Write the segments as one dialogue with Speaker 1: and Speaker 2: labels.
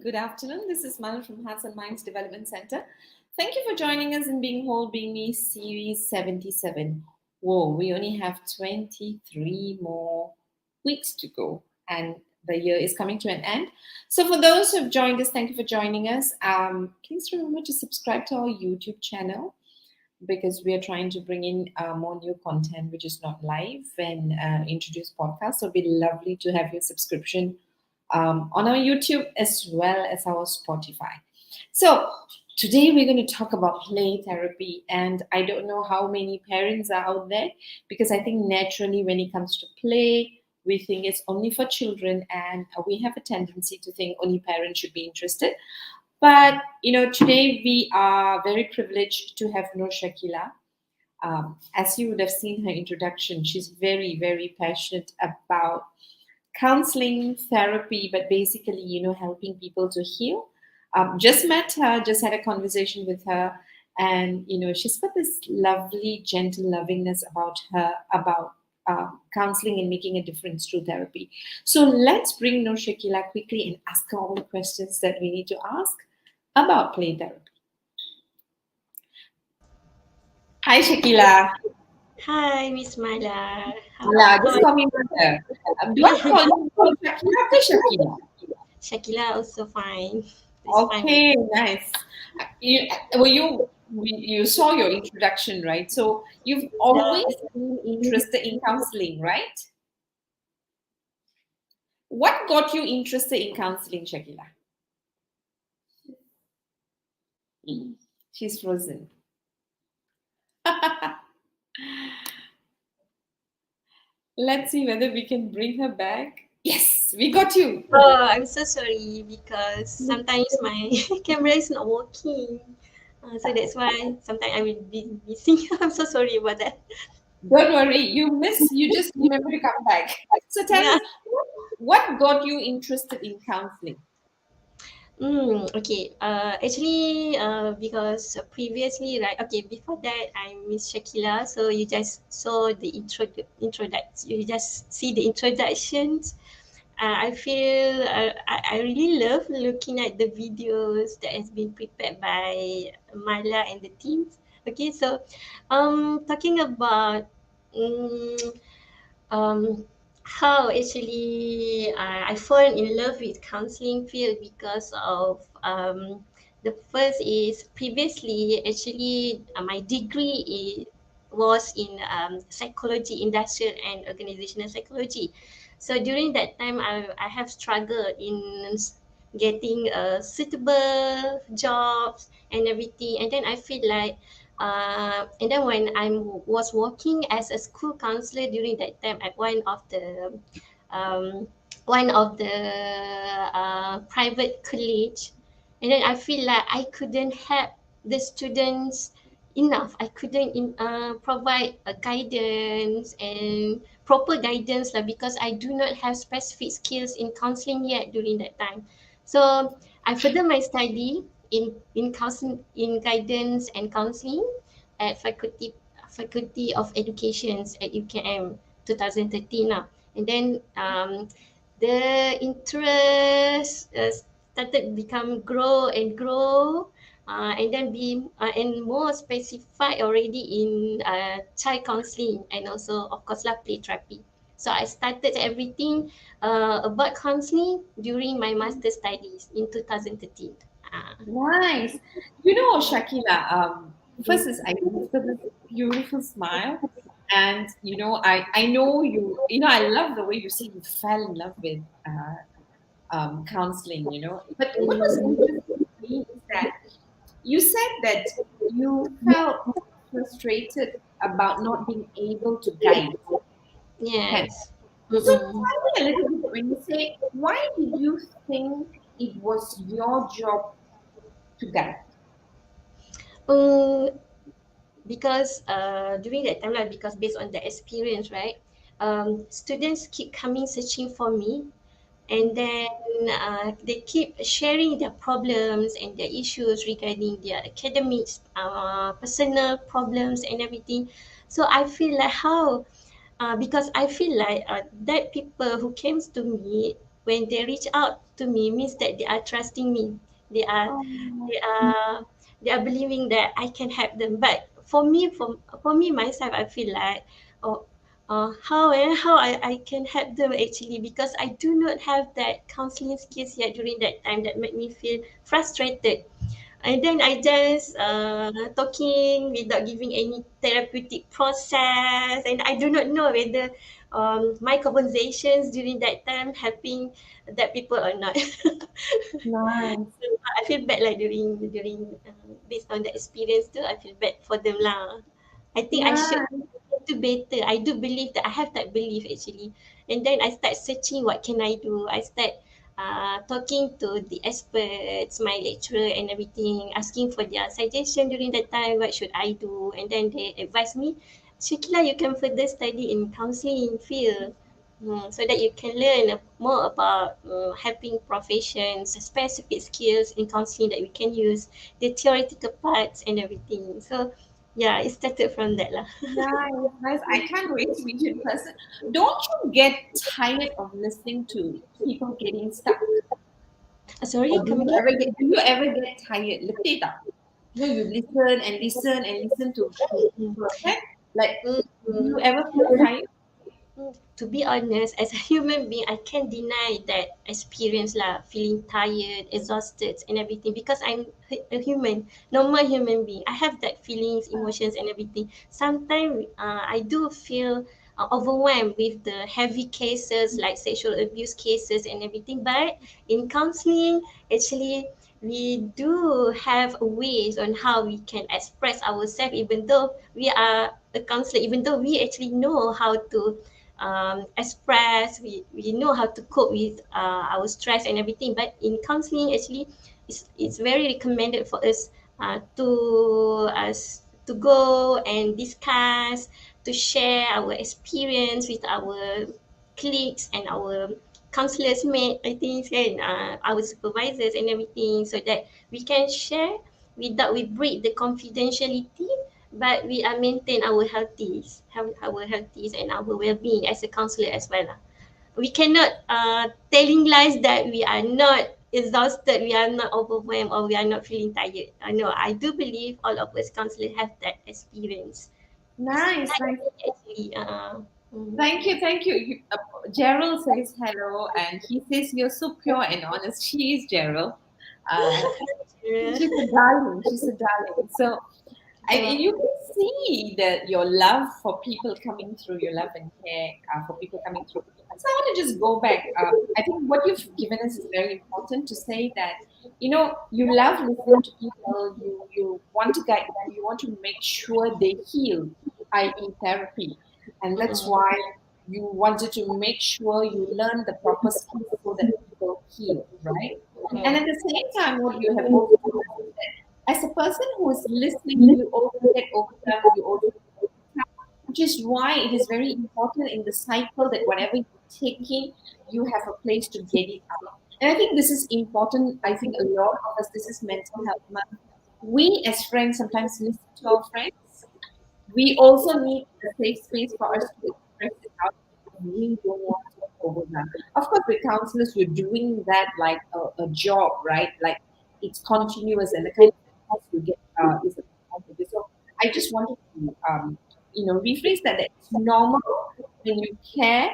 Speaker 1: Good afternoon. This is Manu from Hearts&Minds Development Center. Thank you for joining us in Being Whole, Being Me Series 77. Whoa, we only have 23 more weeks to go, and the year is coming to an end. So for those who have joined us, thank you for joining us. Please remember to subscribe to our YouTube channel, because we are trying to bring in more new content which is not live, and introduce podcasts. So it'd be lovely to have your subscription on our YouTube as well as our Spotify. So today we're going to talk about play therapy, and I don't know how many parents are out there, because I think naturally when it comes to play, we think it's only for children, and we have a tendency to think only parents should be interested. But today we are very privileged to have Nur Shakila. As you would have seen her introduction, she's very, very passionate about counseling, therapy, but basically, helping people to heal. Just met her, just had a conversation with her, and she's got this lovely, gentle lovingness about her, about counseling and making a difference through therapy. So let's bring Nur Shakila quickly and ask her all the questions that we need to ask about play therapy. Hi, Shakila.
Speaker 2: Hi, Miss Mala.
Speaker 1: Just call me Mother. Do I call you Shakila or Shakila?
Speaker 2: Shakila also fine.
Speaker 1: Okay, nice. You saw your introduction, right? So you've always been interested in counseling, right? What got you interested in counseling, Shakila? She's frozen. Let's see whether we can bring her back. Yes, we got you.
Speaker 2: Oh, I'm so sorry because sometimes my camera is not working. So that's why sometimes I will be missing. I'm so sorry about that.
Speaker 1: Don't worry, you just remember to come back. So tell us, what got you interested in counseling?
Speaker 2: Okay. Actually, because previously, right? Okay, before that, I'm Miss Shakila. So you just saw the introduction. You just see the introductions. I feel I really love looking at the videos that has been prepared by Mala and the teams. Okay, so talking about um, um, how actually I fall in love with counseling field because of the first is previously actually my degree was in psychology, industrial and organizational psychology. So during that time, I have struggled in getting a suitable jobs and everything. And then I feel like, and then when I was working as a school counselor during that time at um, one of the private college, and then I feel like I couldn't help the students enough. I couldn't provide guidance and proper guidance lah, because I do not have specific skills in counseling yet during that time. So I further my study in counseling, in guidance and counseling at Faculty of Educations at UKM 2013 lah. And then the interest started become grow and grow, and then be and more specified already in child counseling, and also of course lah play therapy. So I started everything about counseling during my master studies in 2013.
Speaker 1: Nice. You know, Shakila, first is I love this beautiful smile. And I know I love the way you say you fell in love with counseling, But what was interesting to me is that you said that you felt frustrated about not being able to guide. Okay.
Speaker 2: Yes.
Speaker 1: So
Speaker 2: Mm-mm.
Speaker 1: tell me a little bit when you say, why did you think it was your job to guide?
Speaker 2: Um, because during that time lah, because based on the experience, right, students keep coming searching for me, and then they keep sharing their problems and their issues regarding their academics, personal problems and everything. So I feel like how because I feel like that people who comes to me, when they reach out to me, means that they are trusting me. They are
Speaker 1: Oh,
Speaker 2: they are they are believing that I can help them. But for me myself, I feel like, oh, how I can help them actually, because I do not have that counseling skills yet during that time, that made me feel frustrated. And then I just talking without giving any therapeutic process, and I do not know whether my conversations during that time helping that people or not.
Speaker 1: nice.
Speaker 2: So I feel bad like during based on the experience too. I feel bad for them lah. I think I should
Speaker 1: Nice.
Speaker 2: do better. I do believe that I have that belief actually. And then I start searching what can I do. I start talking to the experts, my lecturer and everything, asking for their suggestion during that time. What should I do? And then they advise me, Shakila, you can further study in counseling field. So that you can learn more about helping professions, specific skills in counseling that we can use, the theoretical parts and everything. So yeah, it started from that lah.
Speaker 1: Nice, nice. I can't wait to meet you in person. Don't you get tired of listening to people getting stuck?
Speaker 2: Sorry,
Speaker 1: Or do
Speaker 2: come
Speaker 1: you
Speaker 2: again?
Speaker 1: ever get tired? Letih tak? You listen and listen and listen to
Speaker 2: Mm.
Speaker 1: people. Okay? Like, do you
Speaker 2: Mm.
Speaker 1: ever feel tired?
Speaker 2: To be honest, as a human being, I can't deny that experience lah, feeling tired, exhausted, and everything. Because I'm a human, normal human being. I have that feelings, emotions, and everything. Sometimes I do feel overwhelmed with the heavy cases like sexual abuse cases and everything. But in counseling, actually, we do have ways on how we can express ourselves, even though we are a counselor, even though we actually know how to express, we know how to cope with our stress and everything. But in counseling, actually, it's very recommended for us to go and discuss, to share our experience with our colleagues and our counselors mate, I think, and our supervisors and everything, so that we can share without we break the confidentiality, but we are maintain our healthies, have our healthies and our well-being as a counselor as well lah. We cannot telling lies that we are not exhausted, we are not overwhelmed, or we are not feeling tired. No, I do believe all of us counselors have that experience. It's
Speaker 1: Nice,
Speaker 2: like
Speaker 1: nice.
Speaker 2: actually mm.
Speaker 1: Thank you, thank you. Gerald says hello, and he says you're so pure and honest. She is Gerald. Uh, she's a darling. She's a darling. So and
Speaker 2: Uh,
Speaker 1: you can see that your love for people coming through, your love and care for people coming through. So I want to just go back. I think what you've given us is very important to say that you love listening to people. You want to guide them. You want to make sure they heal, i.e., therapy, and that's
Speaker 2: mm-mm,
Speaker 1: why you wanted to make sure you learn the proper skills so that people heal, right? And
Speaker 2: mm-mm,
Speaker 1: at the same time, what you have also told us is that as a person who is listening, you also get overwhelmed, you also which is why it is very important in the cycle that whatever you're taking, you have a place to get it out. And I think this is important. I think a lot of us, this is mental health month. We as friends sometimes listen to our friends. We also need a safe space for us to express it out. We don't want to overwhelm. Of course, with counselors, you're doing that like a job, right? Like it's continuous, and the kind of response you get is a response. So I just wanted to, rephrase that. That it's normal when you care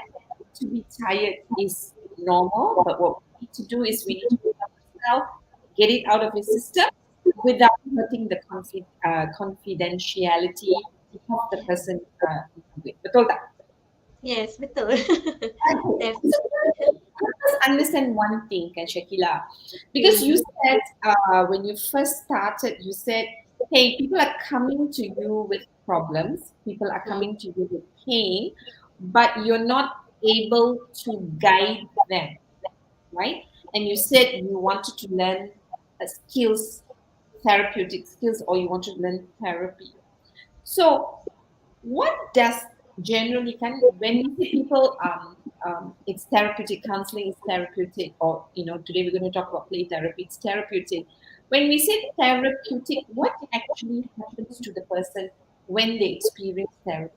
Speaker 1: to be tired is normal, but what we need to do is we need to pick up ourselves, get it out of your system without hurting the confidentiality of the person with. Betul tak?
Speaker 2: Yes, betul.
Speaker 1: Okay.
Speaker 2: Def-
Speaker 1: So let's understand one thing, kan, Shakila. Because you
Speaker 2: mm,
Speaker 1: said when you first started, you said, hey, people are coming to you with problems, people are
Speaker 2: mm,
Speaker 1: coming to you with pain, but you're not able to guide them, right? And you said you wanted to learn skills, therapeutic skills, or you want to learn therapy. So, what does generally can when we see people it's therapeutic, counseling is therapeutic, or today we're going to talk about play therapy, it's therapeutic. When we say therapeutic, what actually happens to the person when they experience therapy?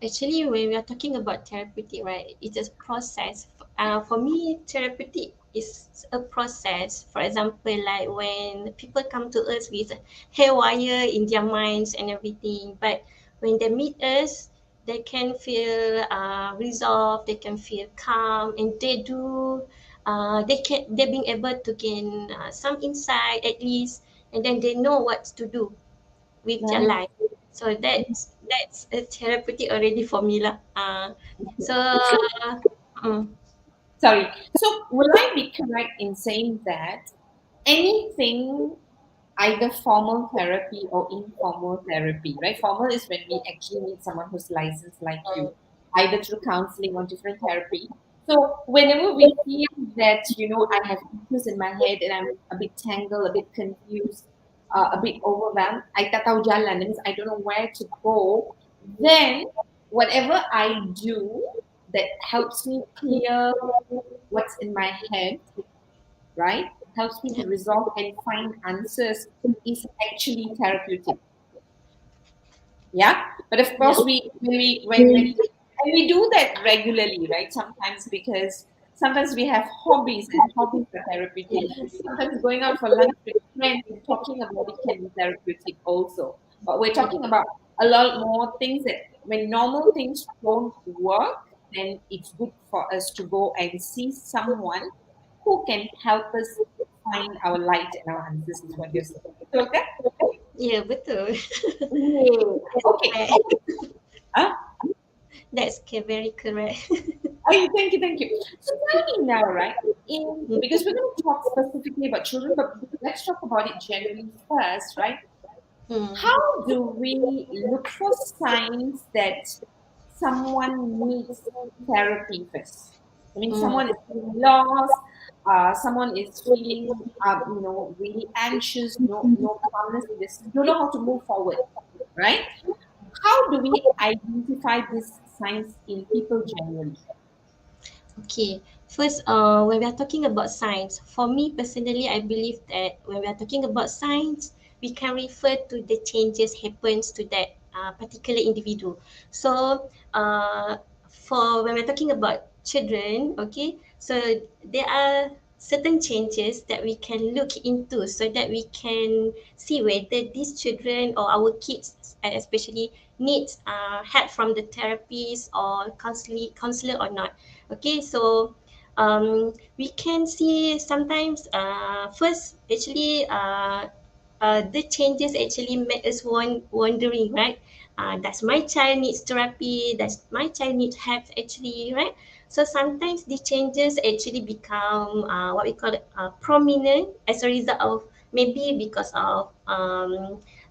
Speaker 2: Actually, when we are talking about therapeutic, right, it's a process. For me, therapeutic is a process. For example, like when people come to us with haywire in their minds and everything, but when they meet us, they can feel resolved, they can feel calm, and they being able to gain some insight at least, and then they know what to do with their
Speaker 1: Right.
Speaker 2: life. So that's a therapeutic already for me lah. So
Speaker 1: So,
Speaker 2: mm,
Speaker 1: sorry. So, will I be correct in saying that anything, either formal therapy or informal therapy, right? Formal is when we actually meet someone who's licensed like you, either through counseling or different therapy. So whenever we feel that, I have issues in my head and I'm a bit tangled, a bit confused, a bit overwhelmed, I tak tahu jalan, that means I don't know where to go, then whatever I do that helps me clear what's in my head, right? Helps me to resolve and find answers is actually therapeutic. Yeah. But of
Speaker 2: yeah,
Speaker 1: course we when and we do that regularly, right? Sometimes because sometimes we have hobbies and hobbies are therapeutic.
Speaker 2: yes,
Speaker 1: Sometimes going out for lunch with friends and talking about it can be therapeutic also. But we're
Speaker 2: yeah,
Speaker 1: talking about a lot more things that when normal things don't work, then it's good for us to go and see someone who can help us find our light and our answers is what you're saying. Okay?
Speaker 2: yeah, betul.
Speaker 1: Yeah.
Speaker 2: That's
Speaker 1: Okay.
Speaker 2: correct.
Speaker 1: Huh?
Speaker 2: Very correct.
Speaker 1: Oh, thank you, thank you. So tell me now, right? Because we're going to talk specifically about children, but let's talk about it generally first, right?
Speaker 2: Mm,
Speaker 1: How do we look for signs that someone needs therapy first? I mean,
Speaker 2: mm.
Speaker 1: someone is feeling lost, someone is feeling, really anxious, no calmness in this, don't know how to move forward, right? How do we identify these signs in people generally?
Speaker 2: Okay. First, when we are talking about science, for me personally, I believe that when we are talking about science, we can refer to the changes happens to that particular individual. So, for when we're talking about children, okay, so there are certain changes that we can look into so that we can see whether these children or our kids especially needs help from the therapist or counselor or not. Okay, so we can see sometimes first actually the changes actually make us wondering, right? Does my child needs therapy? Does my child need help actually, right? So sometimes the changes actually become what we call prominent as a result of maybe because of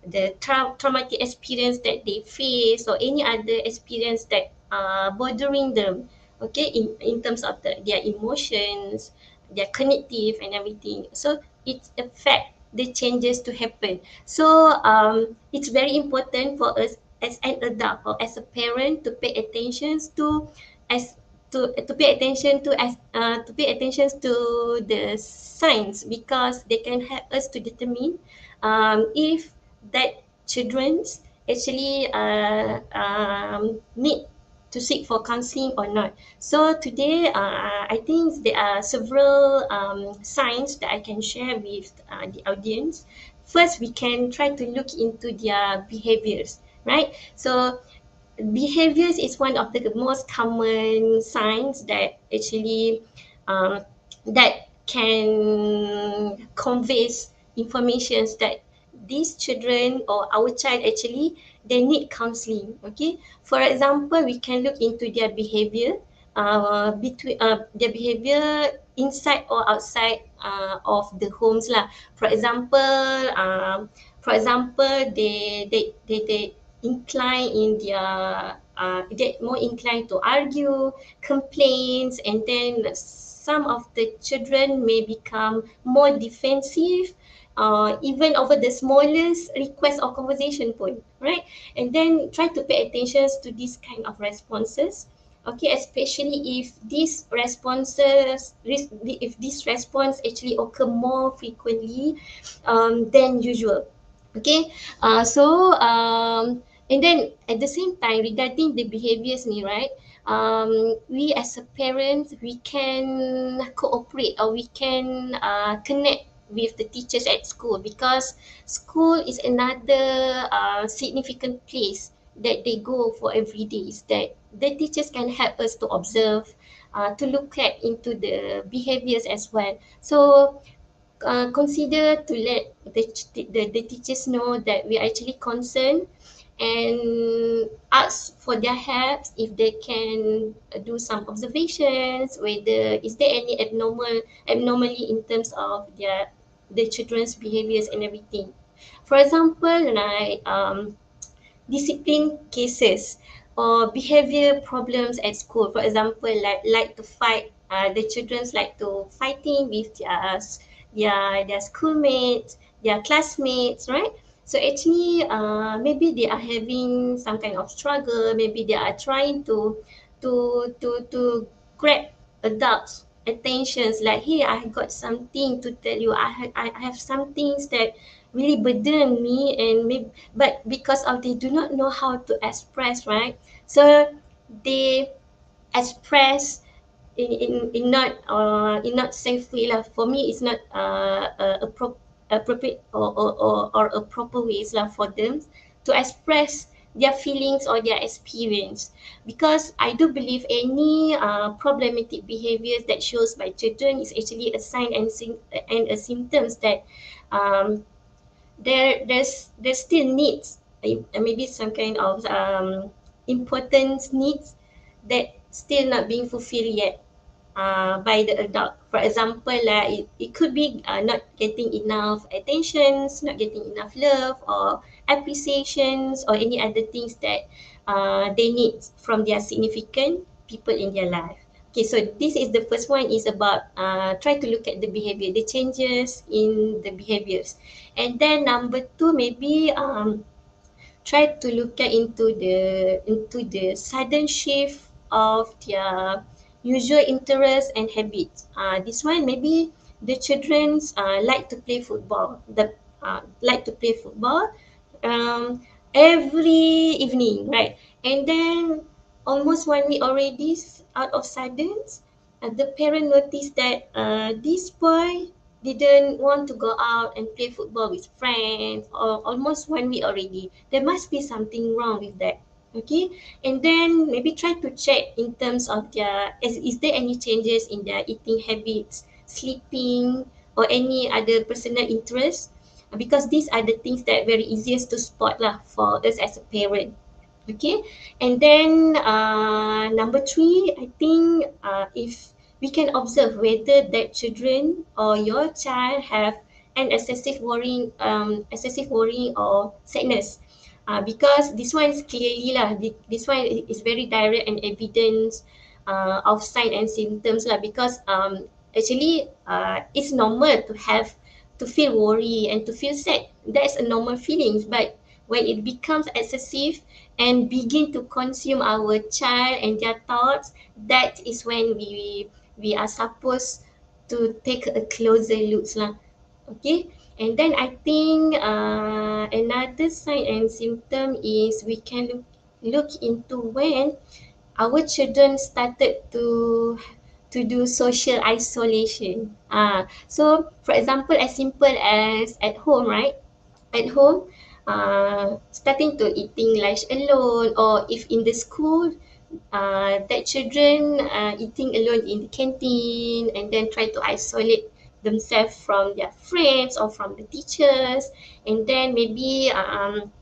Speaker 2: the traumatic experience that they face or any other experience that bothering them, okay, in terms of their emotions, their cognitive and everything. So it affect the changes to happen. So it's very important for us as an adult or as a parent to pay attention to as to pay attention to pay attention to the signs, because they can help us to determine if that children's actually need to seek for counseling or not. So today, I think there are several signs that I can share with the audience. First, we can try to look into their behaviors, right? So behaviors is one of the most common signs that actually um, that can conveys informations that these children or our child actually they need counseling. Okay, for example, we can look into their behavior between their behavior inside or outside of the homes lah. For example, they incline in their they more inclined to argue, complaints, and then some of the children may become more defensive, even over the smallest request or conversation point, right? And then try to pay attention to these kind of responses. Okay, especially if these responses, if this response actually occur more frequently than usual. Okay, and then at the same time, regarding the behaviors ni, right? We as a parent, we can cooperate or we can connect with the teachers at school, because school is another significant place that they go for every day. Is that the teachers can help us to observe, to look at into the behaviors as well. So consider to let the teachers know that we are actually concerned, and ask for their help if they can do some observations, whether is there any abnormally in terms of the children's behaviors and everything. For example, like discipline cases or behavior problems at school. For example, like to fight, the children's like to fighting with their schoolmates, their classmates, right? So actually, maybe they are having some kind of struggle. Maybe they are trying to grab adults' attentions. Like, hey, I got something to tell you. I have some things that really burden me, and maybe, but because of they do not know how to express, right? So they express in not safe way lah. For me, it's not appropriate or a proper ways lah for them to express their feelings or their experience, because I do believe any problematic behaviors that shows by children is actually a sign and a symptoms that um, there's still needs, maybe some kind of important needs that still not being fulfilled yet by the adult. For example, it could be not getting enough attentions, not getting enough love or appreciations, or any other things that they need from their significant people in their life. Okay, so this is the first one, is about try to look at the behavior, the changes in the behaviors. And then number two, maybe try to look at into the sudden shift of their usual interests and habits. This one, maybe the childrens like to play football. Like to play football um, every evening, right? And then almost 1 week already, out of sudden, the parent noticed that this boy didn't want to go out and play football with friends, or almost 1 week already. There must be something wrong with that. Okay, and then maybe try to check in terms of is there any changes in their eating habits, sleeping, or any other personal interest, because these are the things that very easiest to spot lah for us as a parent. Okay, and then number three, I think if we can observe whether that children or your child have an excessive worrying or sadness, because this one is clearly lah, this one is very direct and evidence of sign and symptoms lah, because actually it's normal to feel worry and to feel sad. That's a normal feelings. But when it becomes excessive and begin to consume our child and their thoughts, that is when we are supposed to take a closer look lah. Okay. And then I think another sign and symptom is we can look into when our children started to do social isolation. So for example, as simple as at home, right? At home, starting to eating lunch alone, or if in the school, that children eating alone in the canteen and then try to isolate themselves from their friends or from the teachers, and then maybe don't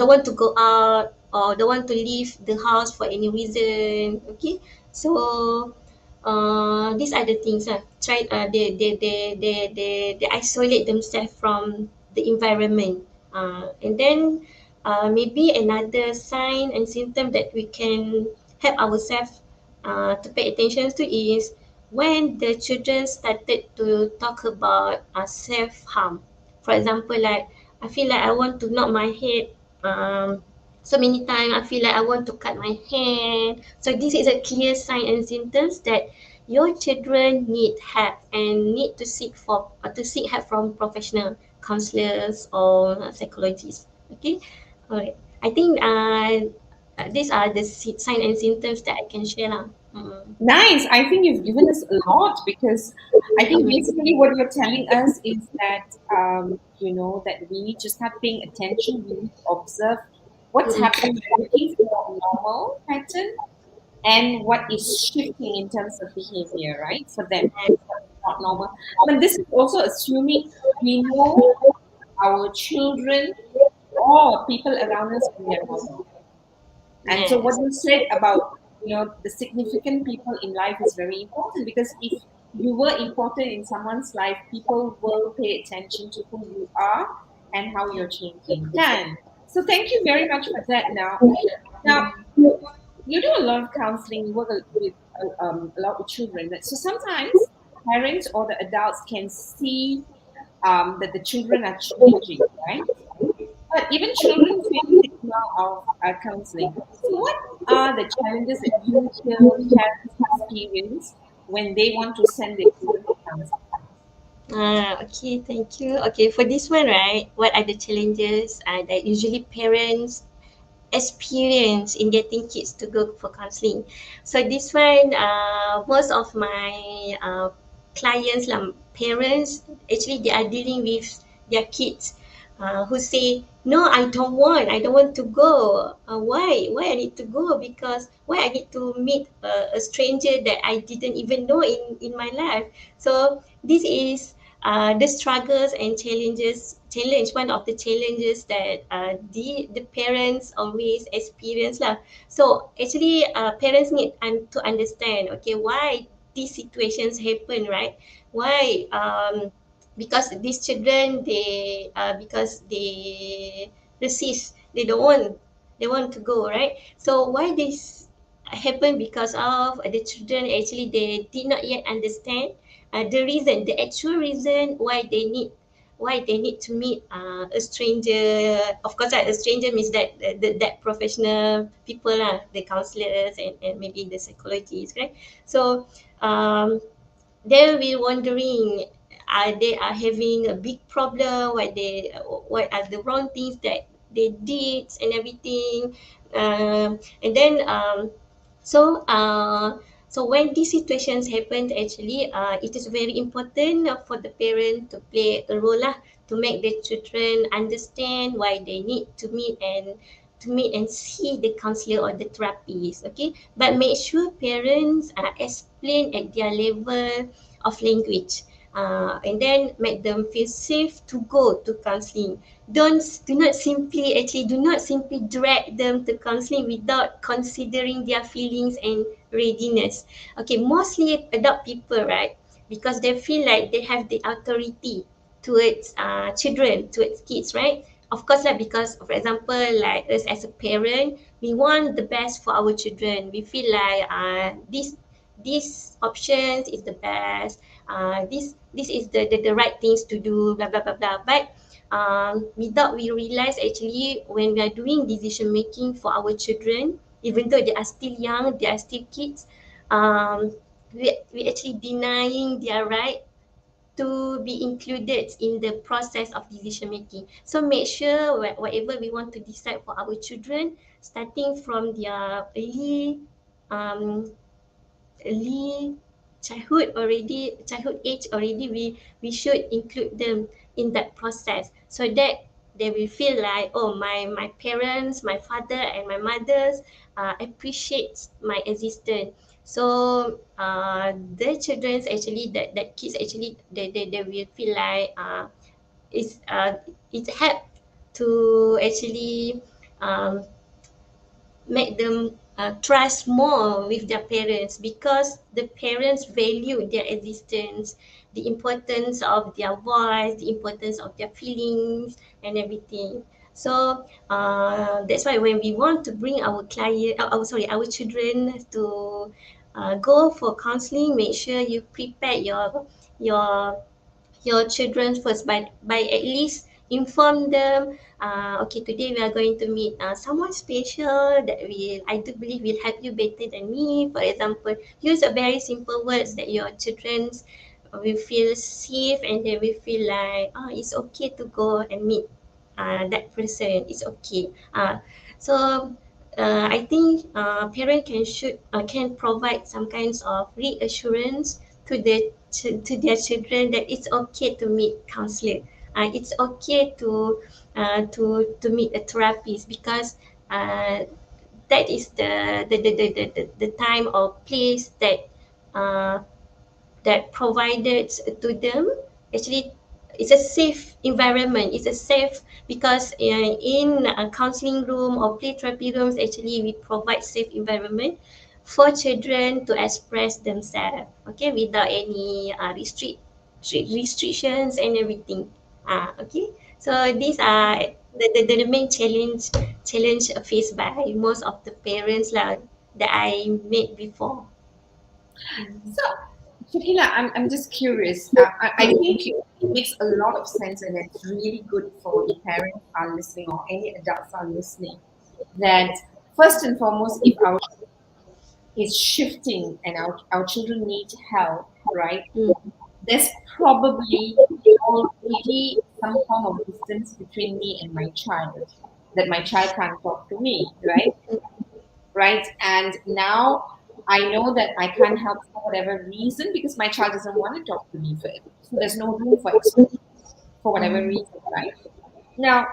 Speaker 2: want to go out or don't want to leave the house for any reason. Okay, so these are the things. Try they isolate themselves from the environment. And then maybe another sign and symptom that we can help ourselves to pay attention to is when the children started to talk about self harm. For example, like I feel like I want to knock my head so many times. I feel like I want to cut my hand. So this is a clear sign and symptoms that your children need help and need to seek help from professional counselors or psychologists. Okay, all right. I think these are the sign and symptoms that I can share lah.
Speaker 1: Nice. I think you've given us a lot because I think basically what you're telling us is that, that we need to start paying attention. We need to observe what's happening, looking for a normal pattern and what is shifting in terms of behavior, right? For them, not normal. But this is also assuming we know our children or people around us when they're normal. And so what
Speaker 2: Yes.
Speaker 1: you said about the significant people in life is very important because if you were important in someone's life, people will pay attention to who you are and how you're changing. Can. So thank you very much for that. Now you do a lot of counseling. You work with a lot with children. So sometimes parents or the adults can see that the children are changing, right? But even children face the amount of counseling. So, what are the challenges that you hear parents experience when they want to send their children to counseling?
Speaker 2: Okay, thank you. Okay, for this one, right, what are the challenges that usually parents experience in getting kids to go for counseling? So this one, most of my clients, parents, actually they are dealing with their kids who say, no, I don't want to go. Why I need to go? Because why I need to meet a stranger that I didn't even know in my life? So this is the struggles and one of the challenges that the parents always experience lah. So actually parents need to understand, okay, why these situations happen, right? Why because these children because they resist, they want to go, right? So why this happen? Because of the children actually they did not yet understand the reason, the actual reason why they need to meet a stranger. Of course, a stranger means that that professional people lah, the counselors and maybe the psychologists, right? So they'll be wondering, they are having a big problem, what are the wrong things that they did and everything. And then so so when these situations happen, actually it is very important for the parent to play a role lah, to make the children understand why they need to meet and see the counselor or the therapist. Okay, but make sure parents explain at their level of language, and then make them feel safe to go to counseling. Do not simply drag them to counseling without considering their feelings and readiness. Okay, mostly adult people, right? Because they feel like they have the authority towards children, towards kids, right? Of course, like, because for example, like us as a parent, we want the best for our children. We feel like this options is the best, this is the right things to do, blah blah blah blah. But without we realize, actually when we are doing decision making for our children, even though they are still young, they are still kids, um, we actually denying their right to be included in the process of decision making. So make sure whatever we want to decide for our children, starting from their um, early childhood age already, we should include them in that process, so that they will feel like, oh, my parents, my father and my mothers appreciate my existence. So the children's actually, that kids actually, they will feel like it's it help to actually um, make them trust more with their parents, because the parents value their existence, the importance of their voice, the importance of their feelings and everything. So that's why when we want to bring our client, our children to go for counseling, make sure you prepare your your children first, by at least inform them, okay, today we are going to meet someone special that will, I do believe, will help you better than me. For example, use a very simple words that your children will feel safe, and they will feel like, oh, it's okay to go and meet that person, it's okay. So I think parent can provide some kinds of reassurance to to their children, that it's okay to meet counselor, it's okay to meet a therapist, because uh, that is the time or place uh, that provided to them. Actually, it's a safe environment, it's a safe, because in a counseling room or play therapy rooms, actually we provide safe environment for children to express themselves, okay, without any restrictions and everything. Okay, so these are the main challenge faced by most of the parents lah, that I made before. Mm.
Speaker 1: So, Shakila, I'm just curious. I think it makes a lot of sense, and it's really good for if parents are listening or any adults are listening. That first and foremost, if our is shifting and our children need help, right?
Speaker 2: Mm.
Speaker 1: There's probably already some form of distance between me and my child, that my child can't talk to me, right? Right? And now I know that I can't help for whatever reason because my child doesn't want to talk to me for it. So there's no room for expression for whatever
Speaker 2: Mm.
Speaker 1: reason, right? Now,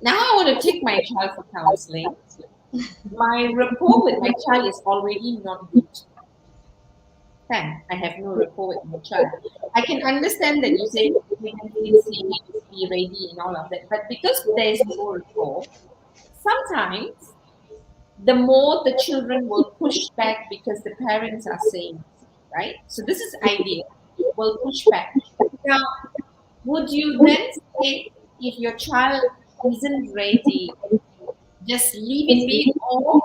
Speaker 1: now I want to take my child for counseling. My rapport with my child is already not good. Then I have no rapport with my child. I can understand that you say we can feel safe, be ready, and all of that. But because there is no rapport, sometimes the more the children will push back because the parents are saying, right? So this is idea, will push back. Now, would you then say if your child isn't ready, just leave it be, or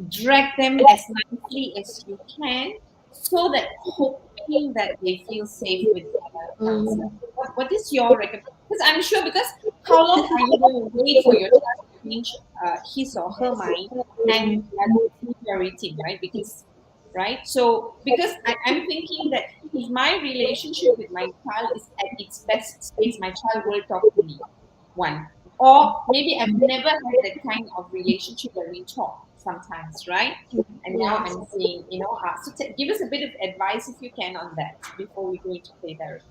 Speaker 1: drag them as nicely as you can so that hoping that they feel safe with the counselor?
Speaker 2: Mm.
Speaker 1: What is your recommendation? Because I'm sure, because how long are you going to wait for your child to change his or her mind and
Speaker 2: Mm.
Speaker 1: that's everything, right? Because right, so because I'm thinking that if my relationship with my child is at its best space, my child will talk to me. One, or maybe I've never had that kind of relationship where we talk sometimes, right? And now
Speaker 2: Yes.
Speaker 1: I'm saying, so give us a bit of advice if you can on that before we go into play therapy.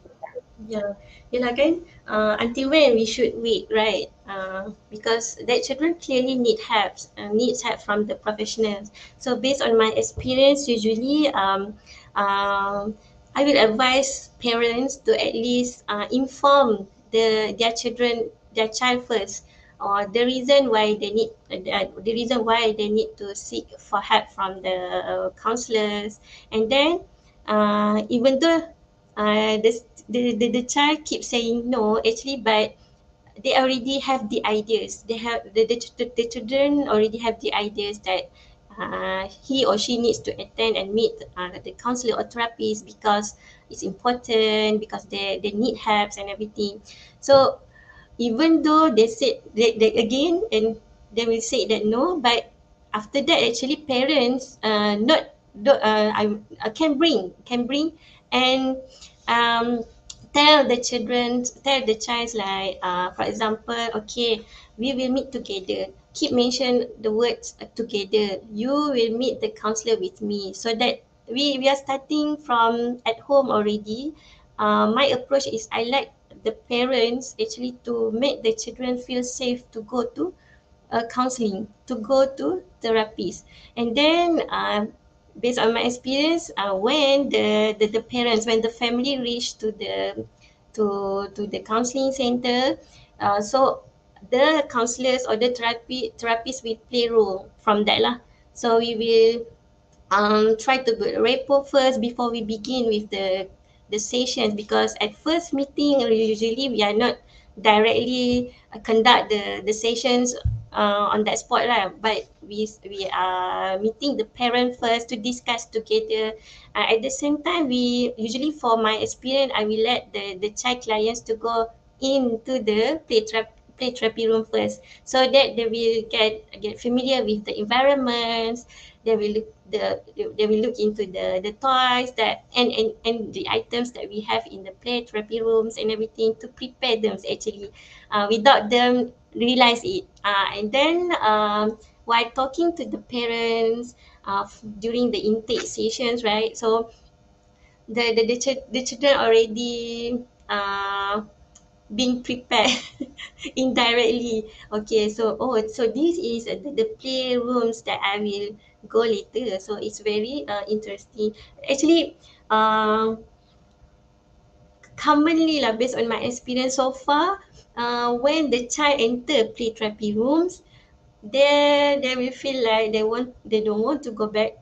Speaker 2: Yeah, yelah kan, until when we should wait, right? Because that children clearly needs help from the professionals. So based on my experience, usually I will advise parents to at least inform their children, their child first, or the reason why they need to seek for help from the counselors. And then even though the child keeps saying no, actually, but they already have the ideas, they have the children already have the ideas that he or she needs to attend and meet the counselor or therapist because it's important, because they need helps and everything. So even though they said they again, and they will say that no, but after that actually parents not do, I can bring and um, tell the child like for example, okay, we will meet together, keep mention the words together, you will meet the counselor with me, so that we are starting from at home already. My approach is I like the parents actually to make the children feel safe to go to counseling, to go to therapies. And then based on my experience, when the parents, when the family reach to the counseling center, so the counselors or the therapists will play role from that lah. So we will try to build rapport first before we begin with the sessions, because at first meeting usually we are not directly conduct the sessions on that spot lah, but we are meeting the parent first to discuss together. At the same time, we usually, for my experience, I will let the child clients to go into the play therapy room first, so that they will get familiar with the environments. They will look they will look into the toys that and the items that we have in the play therapy rooms and everything, to prepare them actually without them realize it. And then while talking to the parents during the intake sessions, right? So the children already being prepared indirectly. Okay, so so this is the playrooms that I will go later. So it's very interesting. Actually, um, commonly lah, based on my experience so far, when the child enter play therapy rooms, they will feel like they don't want to go back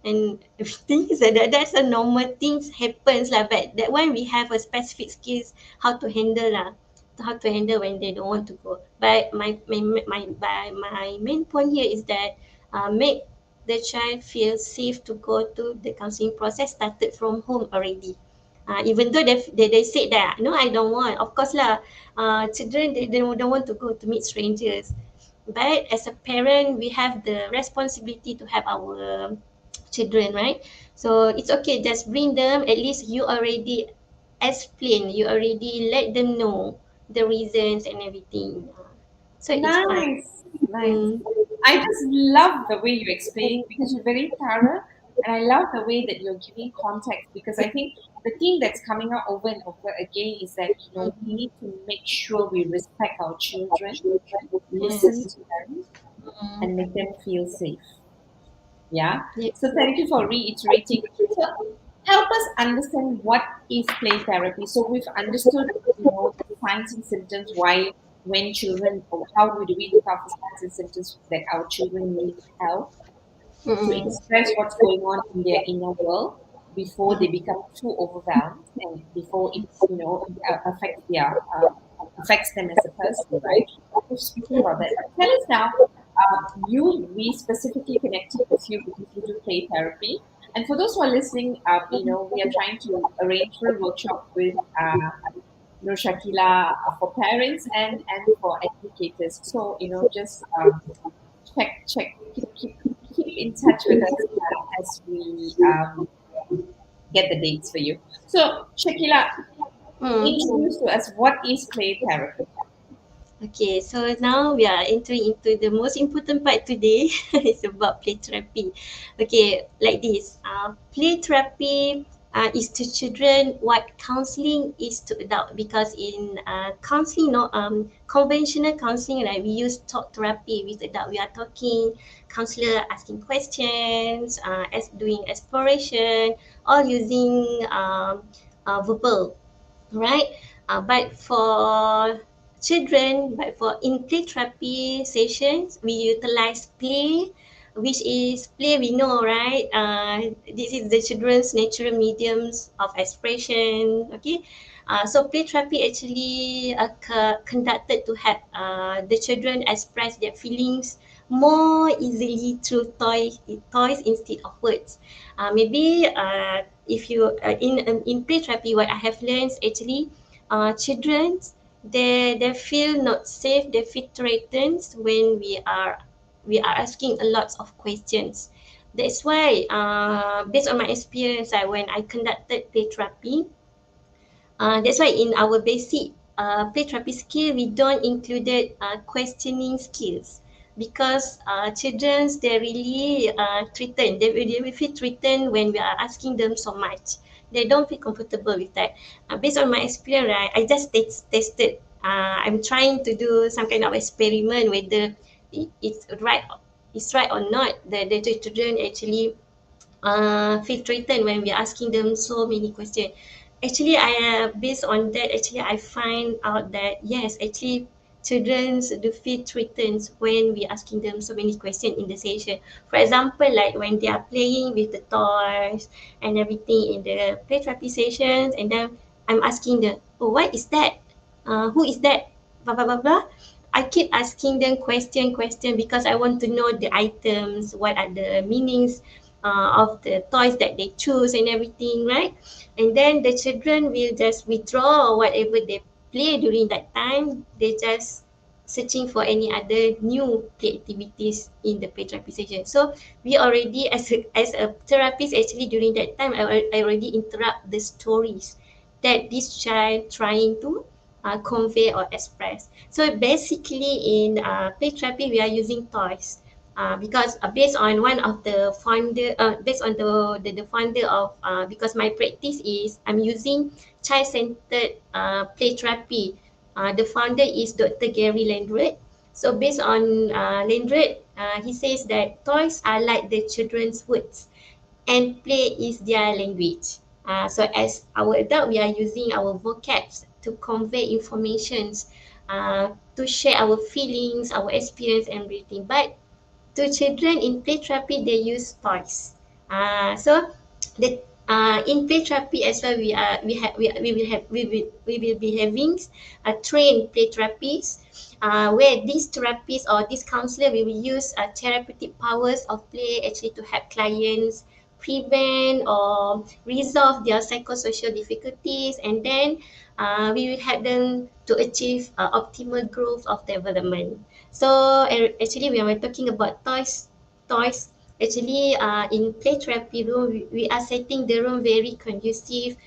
Speaker 2: and everything. So that's a normal things happens lah, but that one we have a specific skills how to handle lah, how to handle when they don't want to go. But my main point here is that make the child feel safe to go to the counseling process started from home already. Even though they said that no, I don't want, of course lah, children they don't want to go to meet strangers, but as a parent we have the responsibility to have our children, right? So it's okay, just bring them. At least you already explain, you already let them know the reasons and everything. So it's fine.
Speaker 1: Nice, nice.
Speaker 2: Mm.
Speaker 1: I just love the way you're explaining because you're very thorough, and I love the way that you're giving context, because I think the thing that's coming out over and over again is that we need to make sure we respect our children, listen
Speaker 2: Yes.
Speaker 1: to them,
Speaker 2: Mm.
Speaker 1: and make them feel safe. Yeah.
Speaker 2: Yeah.
Speaker 1: So thank you for reiterating. So help us understand what is play therapy. So we've understood, the signs and symptoms, why when children, or how do we look out for signs and symptoms that our children need help to
Speaker 2: Mm.
Speaker 1: express what's going on in their inner world before they become too overwhelmed, and before it affects their affects them as a person, right? We've spoken about that. But tell us now, we specifically connected with you because you do play therapy. And for those who are listening, we are trying to arrange for a workshop with Nur Shakila for parents and for educators. So just check, keep in touch with us as we get the dates for you. So Shakila,
Speaker 2: Mm.
Speaker 1: introduce to us what is play therapy.
Speaker 2: Okay, so now we are entering into the most important part today. It's about play therapy. Okay, like this. Play therapy is to children what counseling is to adult, because in counseling, no, conventional counseling, right, we use talk therapy with adult. We are talking, counselor asking questions, as doing exploration, all using verbal, right? But for children, but for in play therapy sessions, we utilize play, which is play we know, right? This is the children's natural mediums of expression. Okay, so play therapy actually conducted to help the children express their feelings more easily through toys instead of words. Maybe if you in play therapy, what I have learned actually, children, they feel not safe, they feel threatened when we are asking a lot of questions. That's why, based on my experience, when I conducted play therapy, that's why in our basic play therapy skill, we don't included questioning skills, because children, they really threatened. They will feel threatened when we are asking them so much. They don't feel comfortable with that. Based on my experience, right, I just tested. I'm trying to do some kind of experiment whether it's right or not. The children actually feel threatened when we're asking them so many questions. Actually, I based on that, actually I find out that yes, actually children do feel threatened when we asking them so many questions in the session. For example, like when they are playing with the toys and everything in the play therapy sessions, and then I'm asking them, oh, what is that? Who is that? Blah blah blah blah. I keep asking them question because I want to know the items, what are the meanings of the toys that they choose and everything, right? And then the children will just withdraw whatever they play during that time. They just searching for any other new play activities in the play therapy session. So we already, as a therapist, actually during that time, I already interrupt the stories that this child trying to convey or express. So basically in play therapy, we are using toys because based on one of the founder, based on the founder of, because my practice is I'm using child-centered play therapy. The founder is Dr. Gary Landrut. So based on Landrut, he says that toys are like the children's words and play is their language. So as our adult, we are using our vocabs to convey informations, to share our feelings, our experience and everything. But to children in play therapy, they use toys. So the in play therapy as well, we will be having a trained play therapists, where these therapists or this counselor we will use therapeutic powers of play actually to help clients prevent or resolve their psychosocial difficulties, and then we will help them to achieve optimal growth of development. So actually, when we're talking about toys, actually, in play therapy room, we are setting the room very conducive,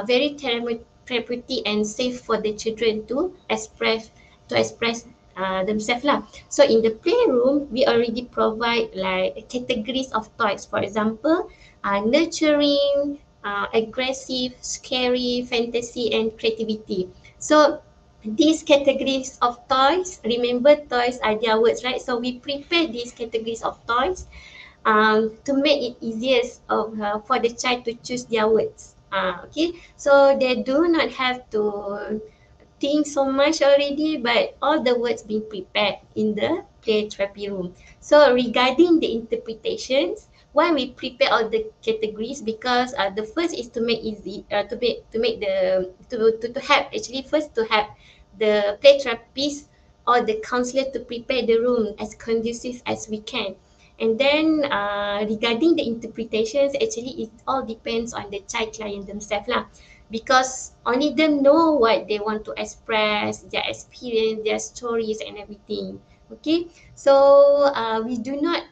Speaker 2: very therapeutic and safe for the children to express themselves lah. So in the playroom, we already provide like categories of toys. For example, nurturing, aggressive, scary, fantasy, and creativity. So these categories of toys, remember toys are their words, right? So we prepare these categories of toys to make it easiest for the child to choose their words. Okay, so they do not have to think so much already, but all the words being prepared in the play therapy room. So regarding the interpretations, why we prepare all the categories, because the first is to make easy to make the to help, actually first to help the play therapist or the counselor to prepare the room as conducive as we can. And then regarding the interpretations, actually it all depends on the child client themselves lah, because only them know what they want to express, their experience, their stories and everything. Okay, so we do not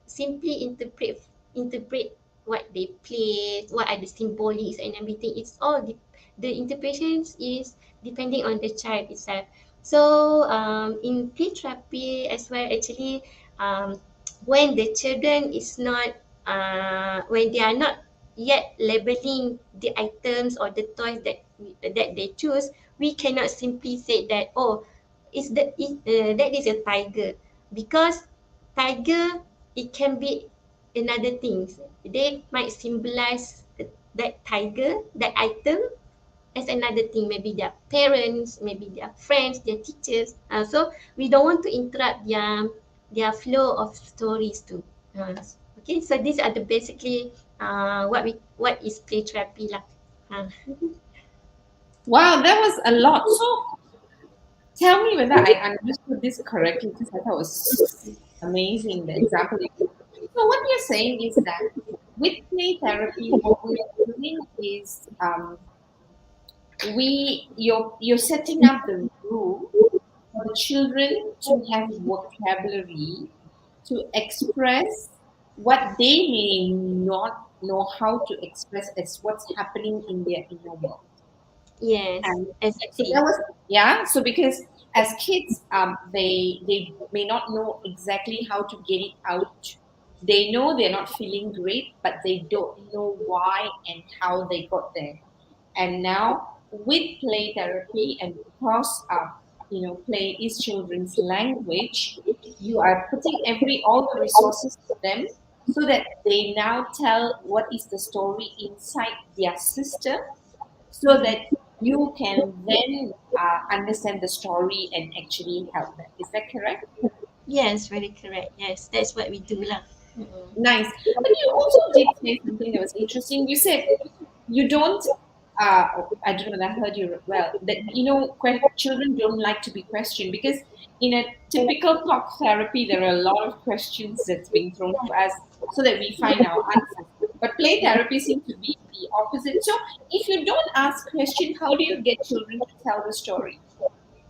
Speaker 2: simply interpret what they play, what are the symbolics and everything. It's all the interpretations is depending on the child itself. So in play therapy as well, actually, when the children is not when they are not yet labeling the items or the toys that they choose, we cannot simply say that, oh, that is a tiger, because tiger, it can be another things. They might symbolize that tiger, that item, as another thing, maybe their parents, maybe their friends, their teachers. So we don't want to interrupt their flow of stories too. Okay, so these are the basically what is play therapy lah. Uh,
Speaker 1: Wow, that was a lot. So tell me whether I understood this correctly, because I thought it was Amazing, the example you give. So what you're saying is that with play therapy, what we are doing is you're setting up the room for the children to have vocabulary to express what they may not know how to express as what's happening in their inner world.
Speaker 2: Yes,
Speaker 1: And so
Speaker 2: exactly.
Speaker 1: that was, yeah. So because as kids, they may not know exactly how to get it out. They know they're not feeling great, but they don't know why and how they got there. And now with play therapy, and because play is children's language, you are putting every all the resources to them so that they now tell what is the story inside their system, so that you can then understand the story and actually help them. Is that correct?
Speaker 2: Yes, very correct. Yes, that's what we do lah. Mm-mm.
Speaker 1: Nice. But you also did say something that was interesting. You said you don't. I don't know whether I heard you well. That children don't like to be questioned because in a typical talk therapy, there are a lot of questions that's being thrown to us so that we find our answers. But play therapy seems to be the opposite. So if you don't ask question, how do you get children to tell the story?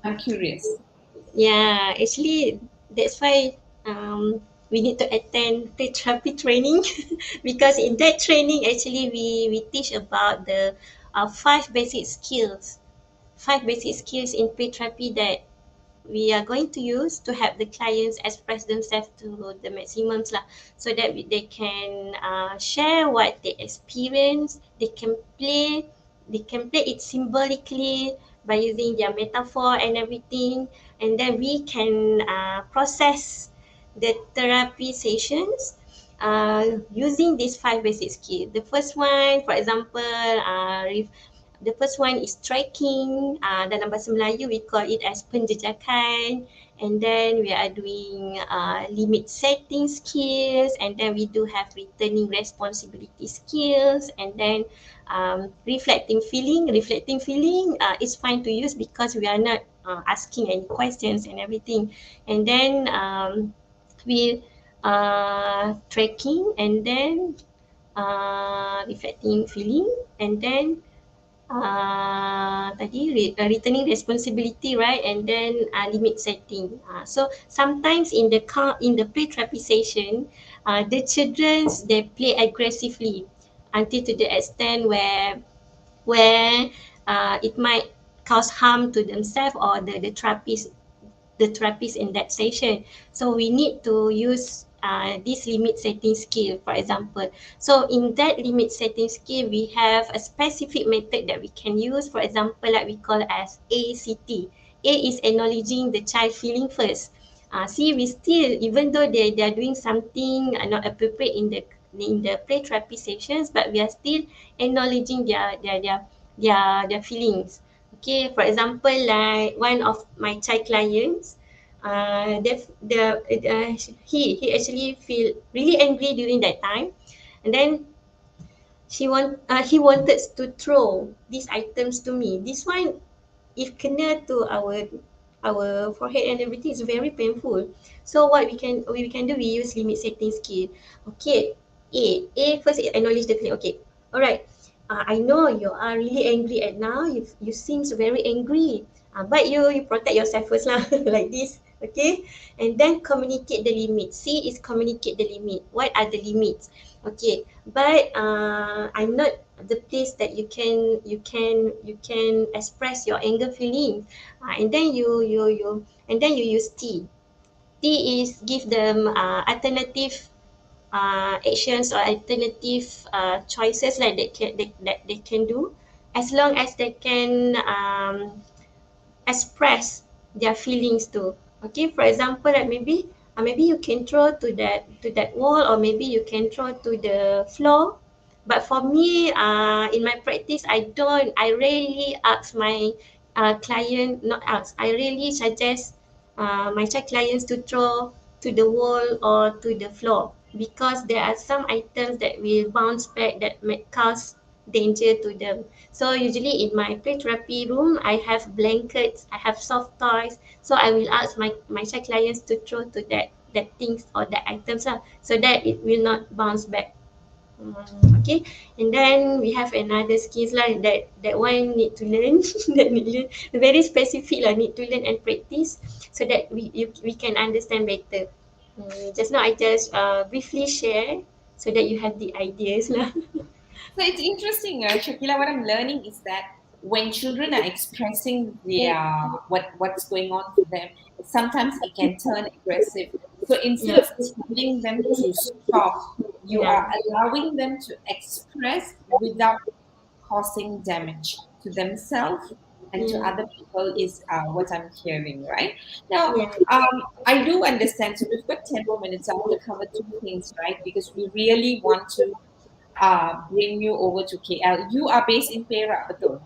Speaker 1: I'm curious.
Speaker 2: Yeah, actually, that's why we need to attend the therapy training because in that training, actually, we teach about the five basic skills, five basic skills in play therapy that we are going to use to help the clients express themselves to the maximums lah, so that they can share what they experience. They can play it symbolically by using their metaphor and everything, and then we can process the therapy sessions using these five basic skills. The first one, for example, the first one is tracking. Dalam bahasa Melayu, we call it as penjejakan. And then we are doing limit setting skills. And then we do have returning responsibility skills. And then reflecting feeling. Reflecting feeling is fine to use because we are not asking any questions and everything. And then we tracking, and then reflecting feeling, and then returning responsibility, right? And then limit setting. So sometimes in the play therapy session, the childrens, they play aggressively until to the extent where it might cause harm to themselves or the therapist in that session. So we need to use this limit setting skill, for example. So in that limit setting skill, we have a specific method that we can use. For example, like we call as ACT. A is acknowledging the child feeling first. See, we still, even though they are doing something not appropriate in the play therapy sessions, but we are still acknowledging their feelings. Okay, for example, like one of my child clients, he actually feel really angry during that time, and then he wanted to throw these items to me. This one, if kena to our forehead and everything, is very painful. So what we can do, we use limit setting skill. Okay, A first acknowledge the feeling. Okay, all right. I know you are really angry at now. You seems very angry. But you protect yourself first lah, like this. Okay, and then communicate the limit. C is communicate the limit. What are the limits? Okay, but I'm not the place that you can express your anger feeling. And then you use T. T is give them alternative actions or alternative choices, like that they can do, as long as they can express their feelings too. Okay, for example, like maybe you can throw to that wall, or maybe you can throw to the floor. But for me, in my practice, I rarely ask my client, not ask, I really suggest my child clients to throw to the wall or to the floor, because there are some items that will bounce back that may cause danger to them. So usually in my play therapy room, I have blankets, I have soft toys. So I will ask my child clients to throw to that things or that items lah, so that it will not bounce back. Okay, and then we have another skills lah that one need to learn that need learn very specific lah, need to learn and practice so that we can understand better. Just now I just briefly share so that you have the ideas lah.
Speaker 1: So it's interesting, Shakila. What I'm learning is that when children are expressing
Speaker 2: Yeah,
Speaker 1: their what's going on for them, sometimes it can turn aggressive. So instead
Speaker 2: yeah,
Speaker 1: of telling them to stop, you
Speaker 2: yeah,
Speaker 1: are allowing them to express without causing damage to themselves and to
Speaker 2: yeah,
Speaker 1: other people. Is what I'm hearing, right? Now,
Speaker 2: yeah,
Speaker 1: I do understand. So we've got 10 more minutes. I want to cover two things, right? Because we really want to bring you over to KL. You are based in Perak, betul?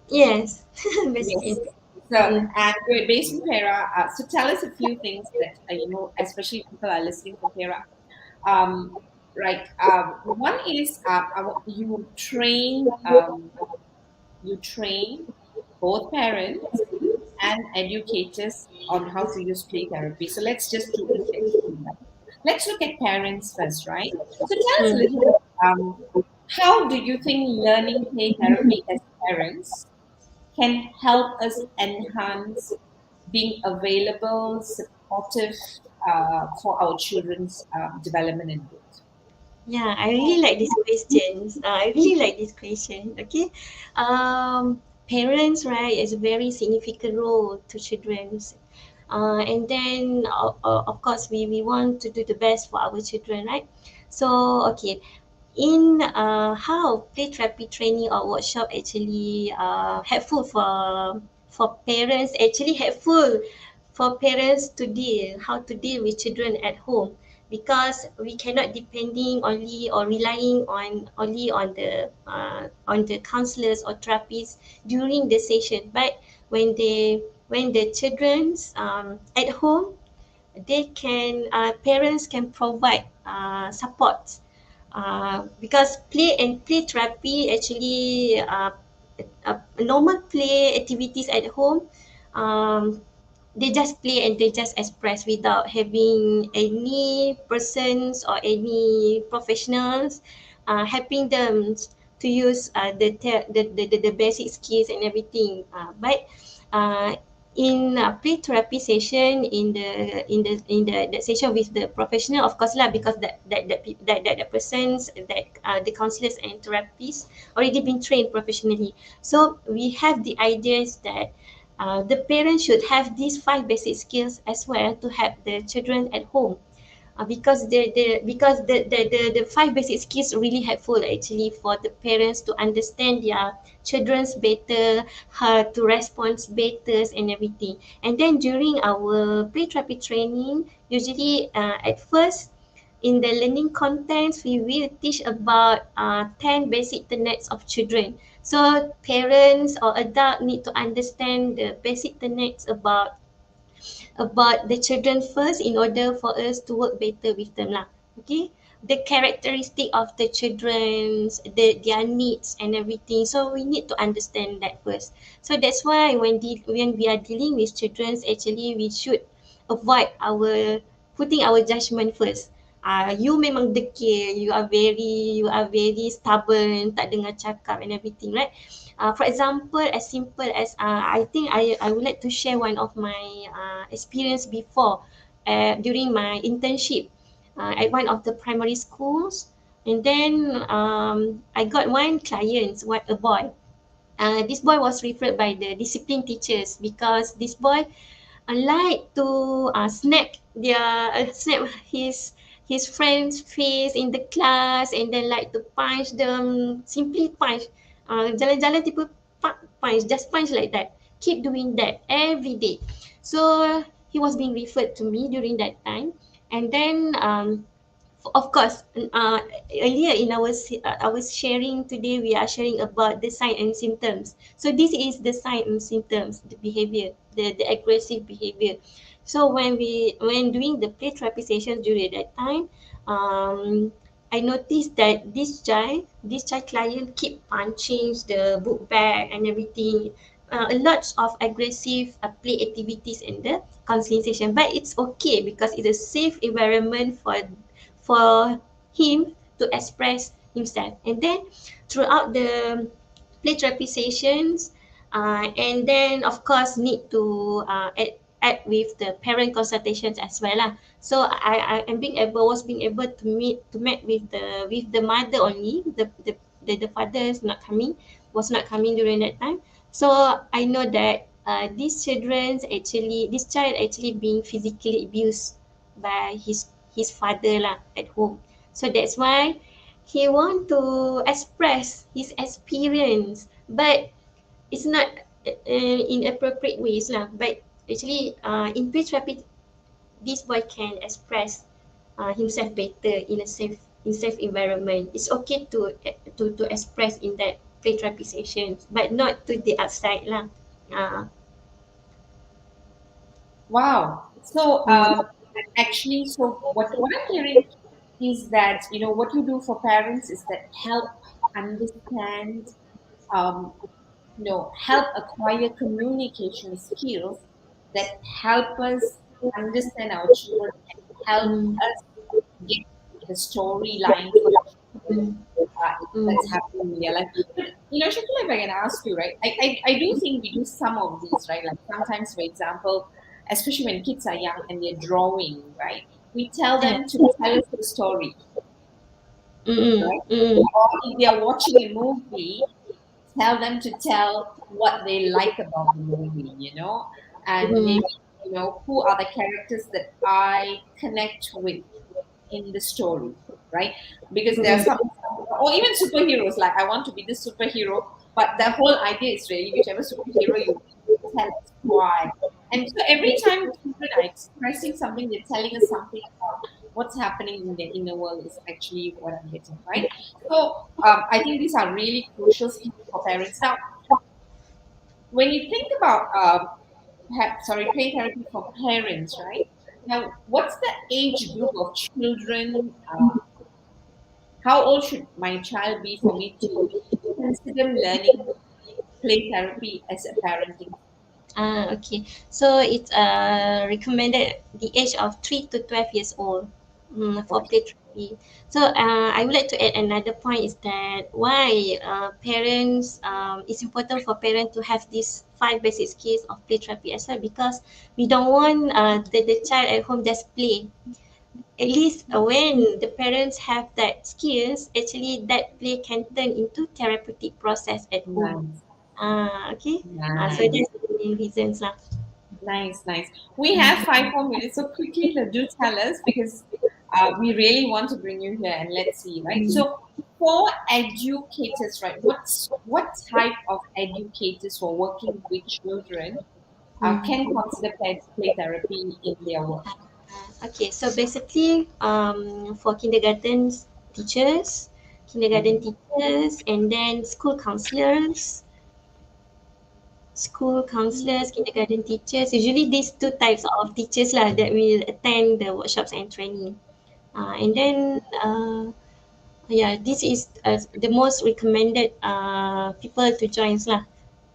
Speaker 2: yes. Basically,
Speaker 1: Yes. So, and we're based in Perak. So tell us a few things that, especially people are listening from Perak. Um, right. One is you train both parents and educators on how to use play therapy. So let's just do it. Let's look at parents first, right? So tell us a little bit. How do you think learning play therapy as parents can help us enhance being available, supportive for our children's development and growth?
Speaker 2: yeah, I really like these questions. I really like this question. Okay, parents, right, is a very significant role to children's. And then, of course, we want to do the best for our children, right? So, okay, in how play therapy training or workshop actually helpful for parents, actually helpful for parents to deal how to deal with children at home, because we cannot depending only or relying on only on the counselors or therapists during the session, but when the children's at home, they can parents can provide support, because play therapy actually normal play activities at home, um, they just play and they just express without having any persons or any professionals helping them to use the basic skills and everything, but uh, in play therapy session, in the session with the professional, of course lah, because that the persons that the counselors and therapists already been trained professionally, so we have the ideas that the parents should have these five basic skills as well to help the children at home, because the five basic skills really helpful actually for the parents to understand their children's better, how to respond better and everything. And then during our pre-therapy training, usually at first in the learning contents, we will teach about 10 basic tenets of children. So parents or adult need to understand the basic tenets about the children first in order for us to work better with them lah. Okay, the characteristic of the children's, their needs and everything, so we need to understand that first. So that's why when we are dealing with children, actually we should avoid our putting our judgment first. You memang dekil, you are very stubborn, tak dengar cakap and everything, right? For example, as simple as I think I would like to share one of my experience before during my internship at one of the primary schools. And then I got one client, what a boy. This boy was referred by the discipline teachers because this boy like to snap his friend's face in the class, and then like to punch them, simply punch, jalan-jalan tiba punch, just punch like that, keep doing that every day. So he was being referred to me during that time. And then of course, earlier in our sharing today, we are sharing about the sign and symptoms. So this is the sign and symptoms, the behavior, the aggressive behavior. So when doing the play therapy sessions during that time, I noticed that this child client keep punching the book bag and everything. a lot of aggressive play activities in the counseling session, but it's okay because it's a safe environment for him to express himself. And then throughout the play therapy sessions, and then of course need to add with the parent consultations as well lah. So I am being able was being able to meet with the mother only. The father is not coming, was not coming during that time. So I know that this child actually being physically abused by his father lah at home. So that's why he want to express his experience, but it's not in appropriate ways lah. But actually, in play therapy, this boy can express himself better in safe environment. It's okay to express in that play therapy sessions, but not to the outside lah. Uh,
Speaker 1: Wow. So
Speaker 2: mm,
Speaker 1: actually, so what I'm hearing is that what you do for parents is that help understand, um, help acquire communication skills that help us understand our children and help
Speaker 2: mm,
Speaker 1: us get the storyline for the children
Speaker 2: mm,
Speaker 1: that's
Speaker 2: mm,
Speaker 1: happening in their life. But Shakila, if I can ask you, right? I do think we do some of these, right? Like sometimes, for example, especially when kids are young and they're drawing, right? We tell
Speaker 2: yeah.
Speaker 1: them to tell us the story,
Speaker 2: Mm,
Speaker 1: right?
Speaker 2: mm,
Speaker 1: Or if they are watching a movie, tell them to tell what they like about the movie, and
Speaker 2: mm,
Speaker 1: maybe, who are the characters that I connect with in the story, right? Because there are
Speaker 2: mm,
Speaker 1: some, or even superheroes, like I want to be this superhero, but the whole idea is really whichever superhero you tell us why. And so every time children are expressing something, they're telling us something about what's happening in the inner world is actually what I'm getting, right? So I think these are really crucial skills for parents. Now, when you think about play therapy for parents, right? Now, what's the age group of children? How old should my child be for me to consider learning play therapy as a parenting?
Speaker 2: okay. So it's recommended the age of 3 to 12 years old for
Speaker 1: Okay.
Speaker 2: play therapy. So I would like to add another point is that why parents it's important for parents to have these 5 basic skills of play therapy as well, because we don't want the child at home just play. At least when the parents have that skills, actually that play can turn into therapeutic process at home.
Speaker 1: Nice,
Speaker 2: Okay. So
Speaker 1: nice,
Speaker 2: that's the main reasons lah.
Speaker 1: nice, nice. We have 5 more minutes, so quickly, do tell us because we really want to bring you here and let's see, right?
Speaker 2: Mm.
Speaker 1: So, for educators, right? What type of educators who are working with children can
Speaker 2: Mm.
Speaker 1: consider play therapy in their work?
Speaker 2: Okay, so basically, for kindergarten
Speaker 1: Mhm.
Speaker 2: teachers, and then school counselors, kindergarten teachers. Usually, these two types of teachers lah that will attend the workshops and training. And then, yeah, this is the most recommended people to join lah.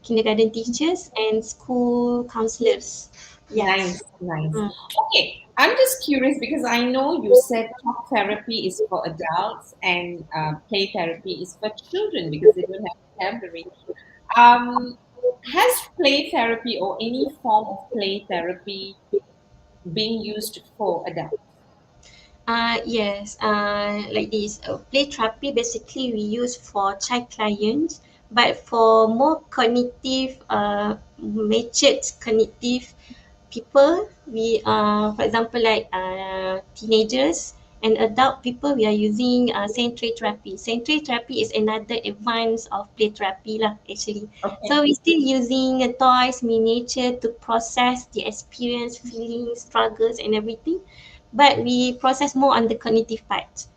Speaker 2: Kindergarten teachers and school counselors. Yes.
Speaker 1: Nice, nice.
Speaker 2: Mm.
Speaker 1: Okay, I'm just curious because I know you said talk therapy is for adults and play therapy is for children because they don't have vocabulary. Um, has play therapy or any form of play therapy been used for adults?
Speaker 2: Yes, like this. Play therapy basically we use for child clients, but for more cognitive, matured cognitive people, we for example like teenagers and adult people, we are using sensory therapy. Sensory therapy is another advance of play therapy lah actually. So
Speaker 1: Okay.
Speaker 2: we still using toys, miniature to process the experience, feelings, struggles and everything, but we process more on the cognitive part.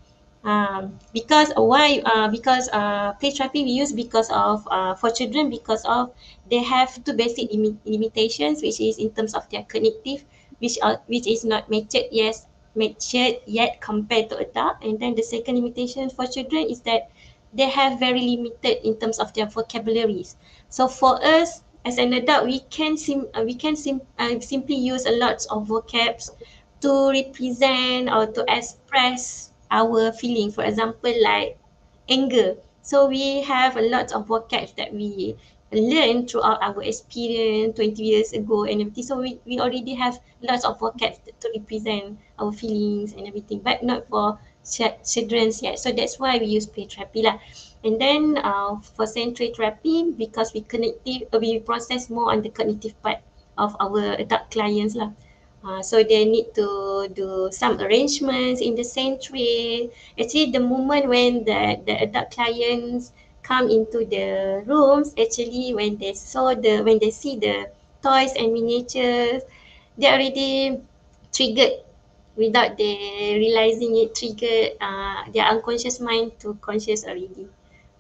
Speaker 2: Because why? Because play therapy we use because of for children, because of they have two basic limitations, which is in terms of their cognitive, which is not matured yet compared to adult. And then the second limitation for children is that they have very limited in terms of their vocabularies. So for us, as an adult, simply use a lot of vocabs to represent or to express our feeling. For example, like anger. So we have a lot of vocabs that we learn throughout our experience 20 years ago and everything. So we already have lots of vocabs to represent our feelings and everything, but not for children's yet. So that's why we use play therapy lah. And then for sensory therapy, because we process more on the cognitive part of our adult clients lah. So they need to do some arrangements in the sanctuary. Actually, the moment when the adult clients come into the rooms, actually when they see the toys and miniatures, they already triggered without they realizing it, triggered their unconscious mind to conscious already.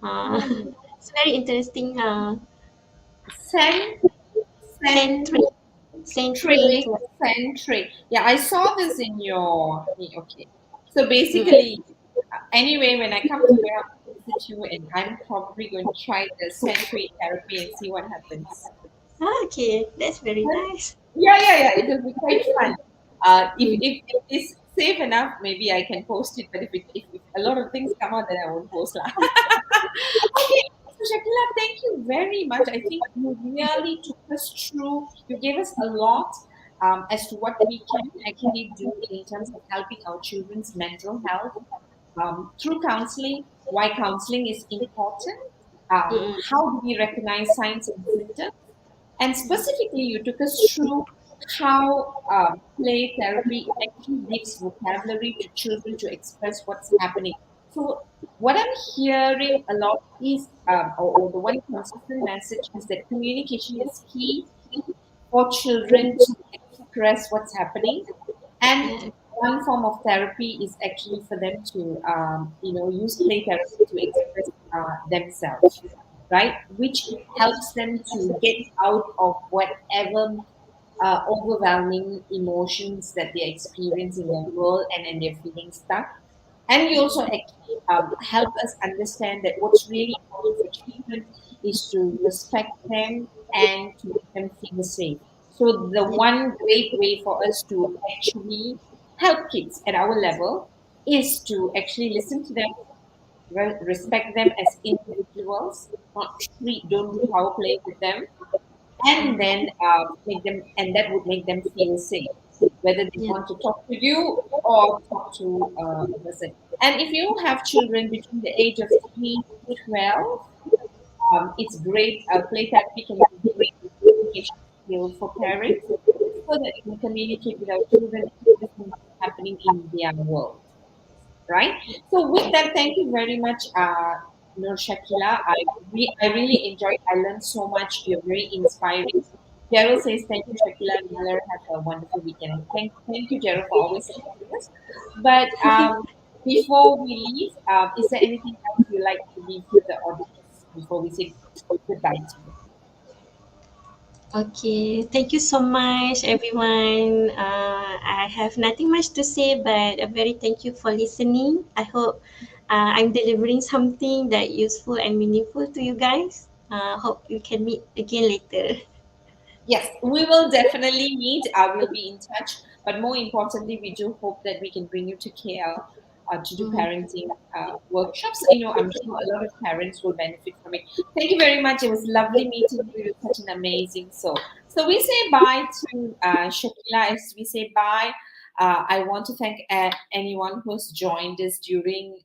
Speaker 2: Uh,
Speaker 1: Hmm.
Speaker 2: it's very interesting.
Speaker 1: Sen, sen,
Speaker 2: Sanctuary, sanctuary.
Speaker 1: tray, tray. Yeah, I saw this in your. Okay. So
Speaker 2: Mm.
Speaker 1: basically, anyway, when I come to where I visit you, and I'm probably going to try the century therapy and see what happens.
Speaker 2: Okay, that's very
Speaker 1: But
Speaker 2: nice.
Speaker 1: yeah. It will be quite fun.
Speaker 2: Mm.
Speaker 1: If it's safe enough, maybe I can post it. But if a lot of things come out, then I won't post lah. Okay, so Shakila, thank you very much. I think you really took us through. You gave us a lot as to what we can actually do in terms of helping our children's mental health through counseling. Why counseling is important.
Speaker 2: Mm.
Speaker 1: How do we recognize signs and symptoms? And specifically, you took us through how play therapy actually gives vocabulary to children to express what's happening. So, what I'm hearing a lot is, or the one consistent message is that communication is key for children to express what's happening. And
Speaker 2: Yeah.
Speaker 1: one form of therapy is actually for them to, use play therapy to express themselves, right? Which helps them to get out of whatever overwhelming emotions that they experience in their world and they're feeling stuck. And you also actually help us understand that what's really important for children is to respect them and to make them feel safe. So, the
Speaker 2: Yeah.
Speaker 1: one great way for us to actually help kids at our level is to actually listen to them, respect them as individuals, not don't do power play with them, and then make them, and that would make them feel safe, whether they
Speaker 2: Yeah.
Speaker 1: want to talk to you or talk to a person. And if you have children between the age of 3 to 12, it's great. Play therapy can be a great communication skill for parents so that they can communicate with our children and understand what's happening in their world, right? So with that, thank you very much, Nur Shakila. I really enjoyed. I learned so much. You're very inspiring. Gerald says thank you, Shakila and Miller. Have a wonderful weekend. And thank you, Gerald, for always supporting us. But before we leave, is there anything else you like to leave with the audience before we say goodbye to you?
Speaker 2: Okay, thank you so much, everyone. I have nothing much to say, but a very thank you for listening. I hope I'm delivering something that useful and meaningful to you guys. Hope we can meet again later.
Speaker 1: Yes, we will definitely meet. I will be in touch. But more importantly, we do hope that we can bring you to KL to do
Speaker 2: Mm.
Speaker 1: parenting workshops. I'm sure a lot of parents will benefit from it. Thank you very much. It was lovely meeting you. You're such an amazing soul. So we say bye to Shakila. As we say bye, I want to thank anyone who's joined us during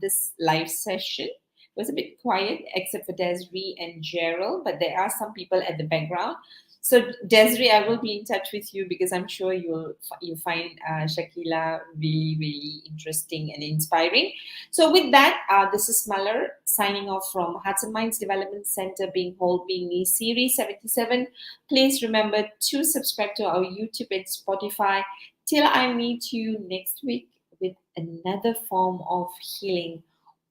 Speaker 1: this live session. It was a bit quiet, except for Desiree and Gerald, but there are some people at the background. So Desiree, I will be in touch with you because I'm sure you find Shakila really really interesting and inspiring. So with that, this is Muller signing off from Hearts and Minds Development Center, being whole, being me, series 77. Please remember to subscribe to our YouTube and Spotify. Till I meet you next week with another form of healing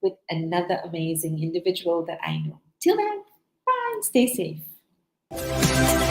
Speaker 1: with another amazing individual that I know. Till then, bye. Stay safe.